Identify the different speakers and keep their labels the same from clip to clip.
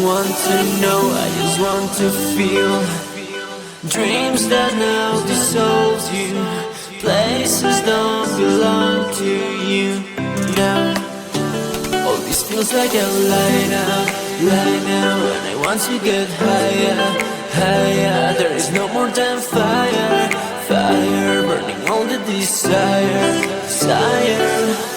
Speaker 1: want to know, I just want to feel. Dreams that now dissolves you, places don't belong to you now. All this feels like a lie now, and I want to get higher, higher. There is no more than fire, fire, burning all the desire, desire.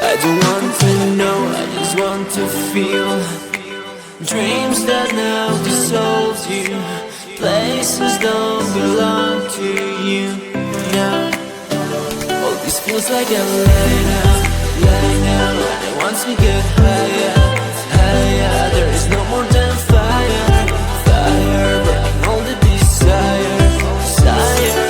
Speaker 1: I don't want to know, I just want to feel. Dreams that now dissolves you, places don't belong to you now. All this feels like a lie now, and I want to get higher, higher. There is no more than fire, fire, burning all the desire, desire.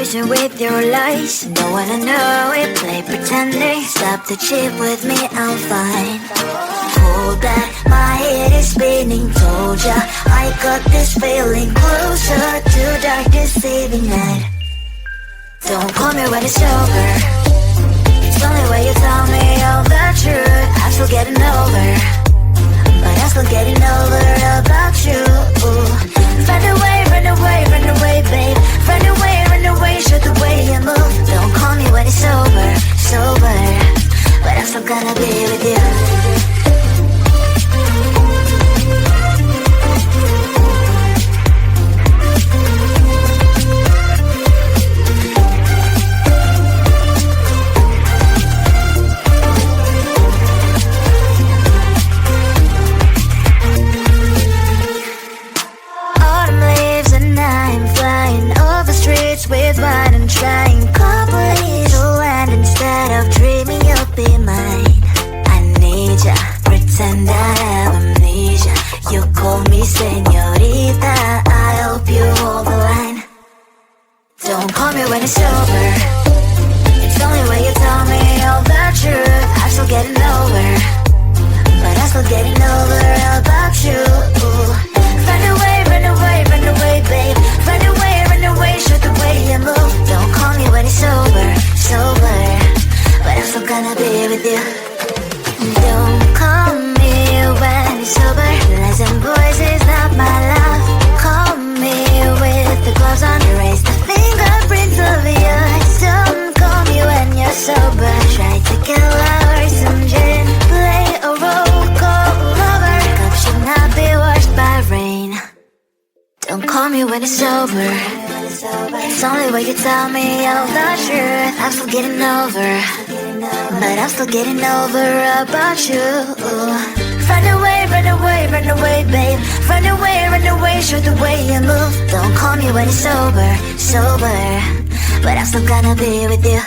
Speaker 2: poison with your lies. Don't wanna know it, play pretending. Stop the cheat with me, I'm fine. Hold back, my head is spinning. Told ya, I got this feeling. Closer to dark deceiving night. Don't call me when it's over. It's only when you tell me all the truth. I'm still getting over, but I'm still getting over about you. Run away, run away, run away, babe. Run away, show the way you move. Don't call me when it's over, sober, but I'm still gonna be with you. With wine and trying company to land instead of dreaming you'll be mine. I need ya, pretend I have amnesia. You call me señorita, I hope you hold the line. Don't call me when it's over. It's only when you tell me all the truth. I'm still getting over, but I'm still getting over about you. Run away, run away, run away, babe. Run away, show the way you move. Don't call me when it's over, sober, but I'm still gonna be with you. Don't call me when it's over. Lies and boys is not my love. Call me with the gloves on. Erase the fingerprints of your eyes. Don't call me when you're sober. Try to kill hours and gin. Play a role called lover. Cup should not be washed by rain. Don't call me when it's over. It's only when you tell me all the truth. I'm still getting over, but I'm still getting over about you. Run away, run away, run away, babe. Run away, show the way you move. Don't call me when it's over, sober, but I'm still gonna be with you.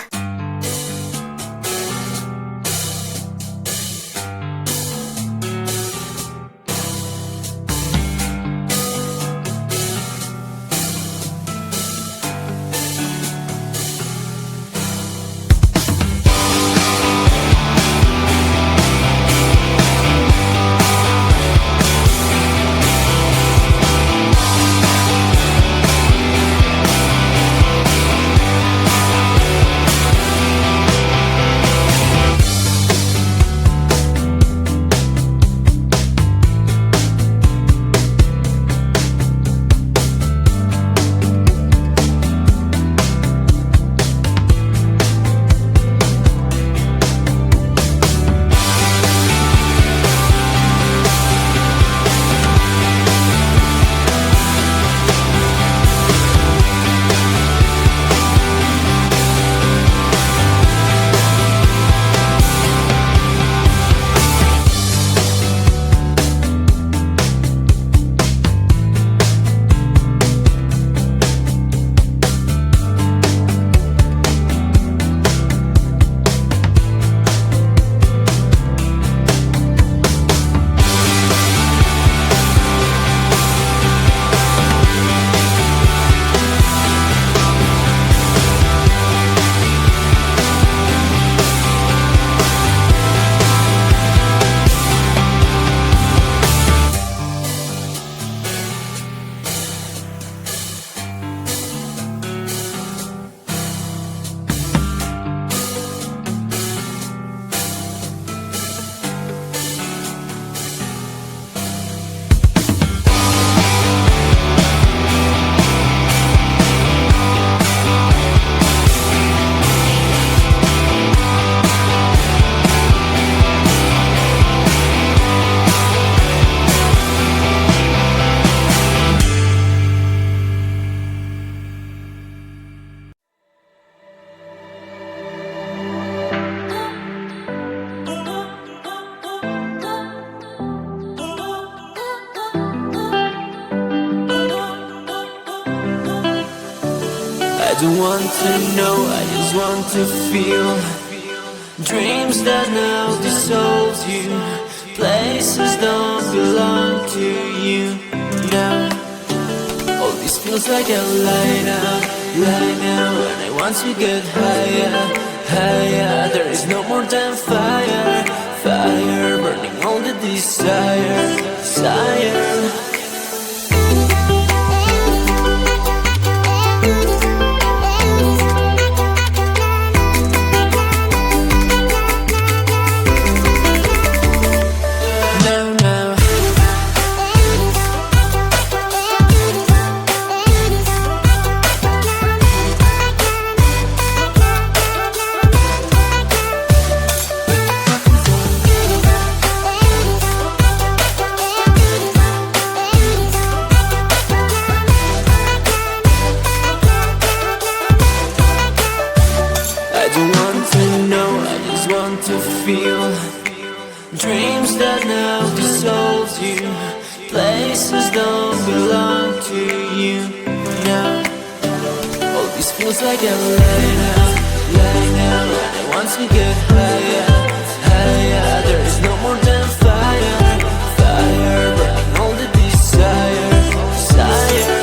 Speaker 1: don't want to know, I just want to feel dreams that now dissolve you. Places don't belong to you now. All this feels like a light out. Right now, and I want to get higher, higher. There is no more than fire, fire, burning all the desire, desire. I don't want to know, I just want to feel dreams that now dissolve you. Places don't belong to you now. All this feels like a lie now, and I want to get higher, higher. There is no more than fire, fire, burning all the desire, desire.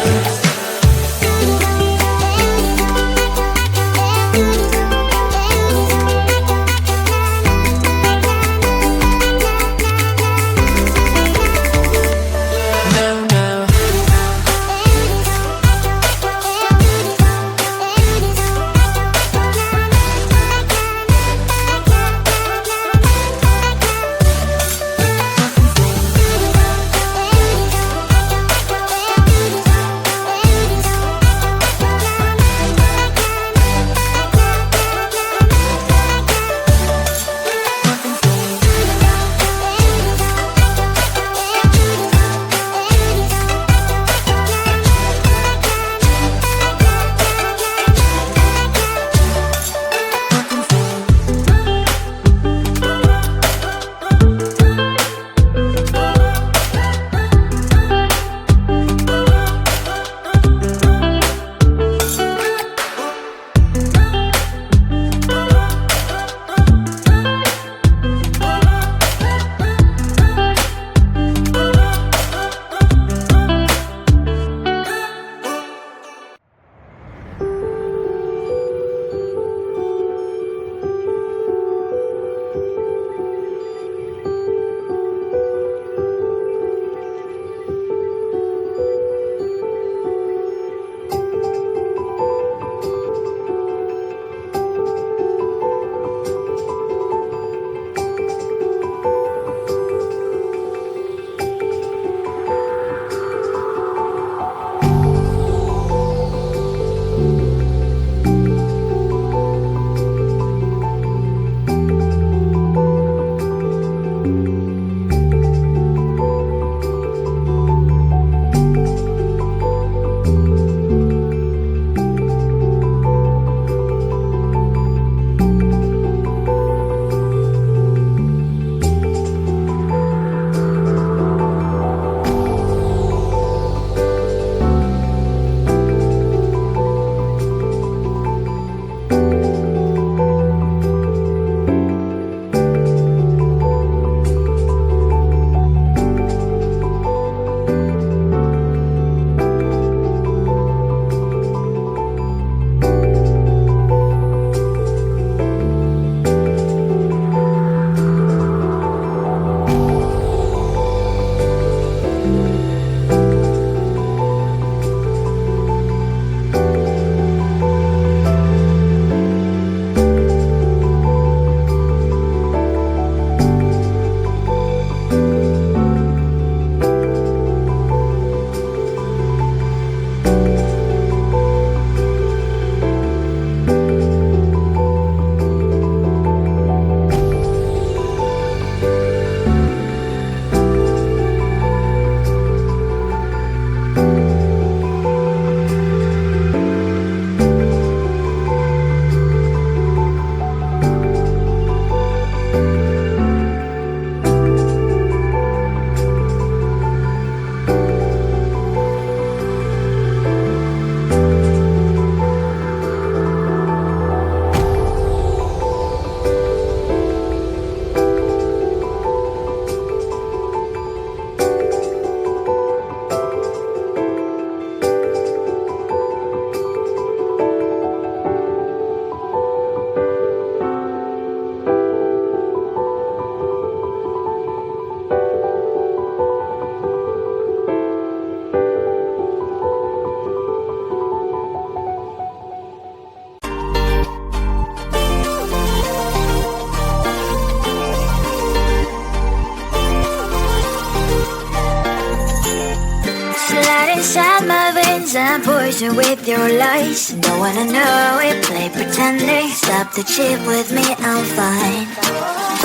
Speaker 2: impatient with your lies. Don't wanna know it, play pretending. Stop the chip with me, I'm fine.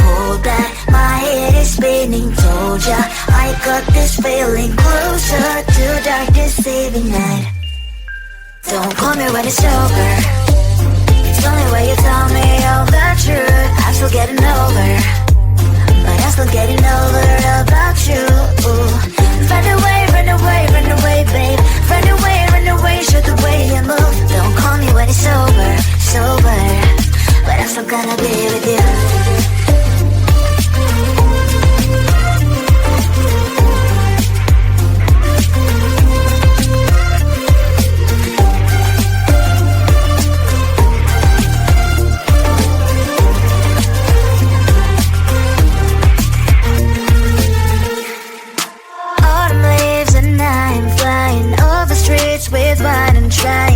Speaker 2: Hold that, my head is spinning. Told ya, I got this feeling closer to dark deceiving night. Don't call me when it's over. It's only when you tell me all the truth. I'm still getting over, but I'm still getting over about you. Run away, run away, run away, babe. Run away, show the way you move. Don't call me when it's over, sober, but I'm still gonna be with you. With wine and try